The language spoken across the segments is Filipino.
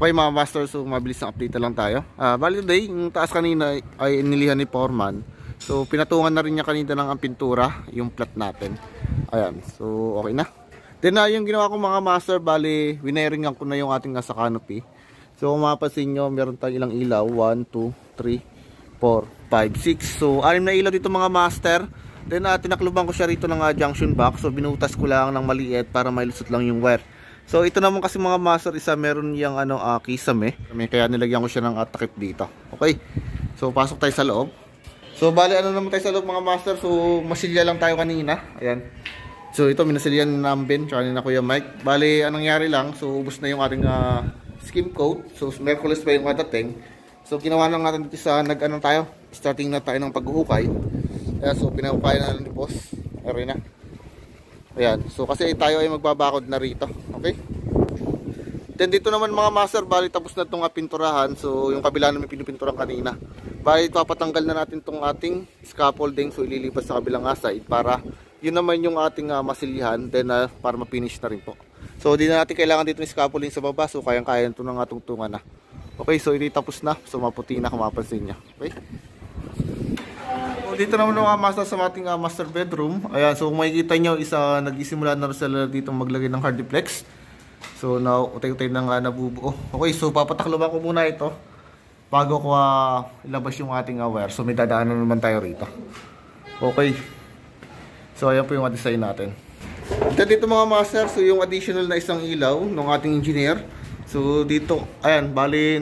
Okay mga master, so mabilis na update lang tayo. Bali today, yung taas kanina ay inilihan ni Foreman. So pinatungan na rin niya kanina ng ang pintura, yung plat natin. Ayan, so okay na. Then yung ginawa ko mga master, bali winairingan ko na yung ating nasa canopy. So kung mapapansin nyo, meron tayong ilang ilaw, 1, 2, 3, 4, 5, 6. So 6 na ilaw dito mga master. Then tinakluban ko siya rito ng junction box. So binutas ko lang ng maliit para mailusot lang yung wire. So ito naman kasi mga master, isa meron yung kisame. Kaya nilagyan ko siya ng takip dito. Okay. So pasok tayo sa loob. So bali naman tayo sa loob mga master. So masilya lang tayo kanina. Ayan. So ito minasilyan namin tsaka na Kuya Mike. Bali anong nangyari lang, so ubos na yung ating skim coat. So Merkulis pa yung dating. So ginawa lang natin dito sa tayo. Starting na tayo ng paghuhukay. Ayan, so pinahukay na ni boss. Ayan na. Ayan, so kasi tayo ay magbabakod na rito. Okay. Then dito naman mga master, bali tapos na itong pinturahan. So yung kabila namin pinupinturan kanina. Bali papatanggal na natin itong ating scaffolding. So ililipat sa kabilang side para yun naman yung ating masilyahan. Then para ma-finish na rin po. So di na natin kailangan dito ng scaffolding sa baba. So kayang-kaya ito ng tungtungan na. Okay, so hindi tapos na. So maputi na kung mapansin niya. Okay. Dito naman mga master sa ating master bedroom. Ayan, so kung makikita nyo, nagsisimula na rin sila dito maglagay ng hardiplex. So now, utay-utay na nga nabubuo. Okay, so papatakloban ko muna ito bago ko ilabas yung ating wire. So may dadaanan naman tayo rito. Okay. So ayan po yung design natin. Dito mga master, so yung additional na isang ilaw ng ating engineer. So dito, ayan, bali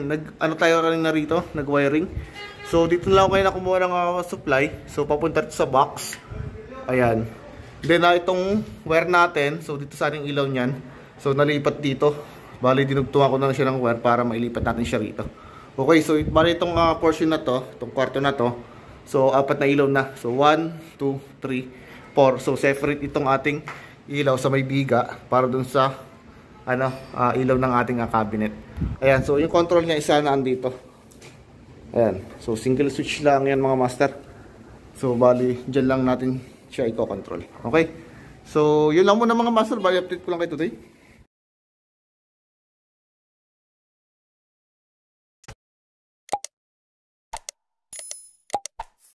tayo rin na rito, nag-wiring. So dito lang ako kayo nakumuha ng supply. So papunta sa box. Ayan. Then itong wire natin, so dito sa ating ilaw niyan. So nalipat dito. Bali dinugtungan ko na siya ng wire para mailipat natin siya rito. Okay, so bali itong portion na to, itong kwarto na to. So 4 na ilaw na. So 1, 2, 3, 4. So separate itong ating ilaw sa may biga para dun sa ilaw ng ating cabinet. Ayan, so yung control niya isa na andito. Ayan, so single switch lang yan mga master. So bali, dyan lang natin siya i-control. Okay, so yun lang muna mga master. Bali update ko lang kayo today.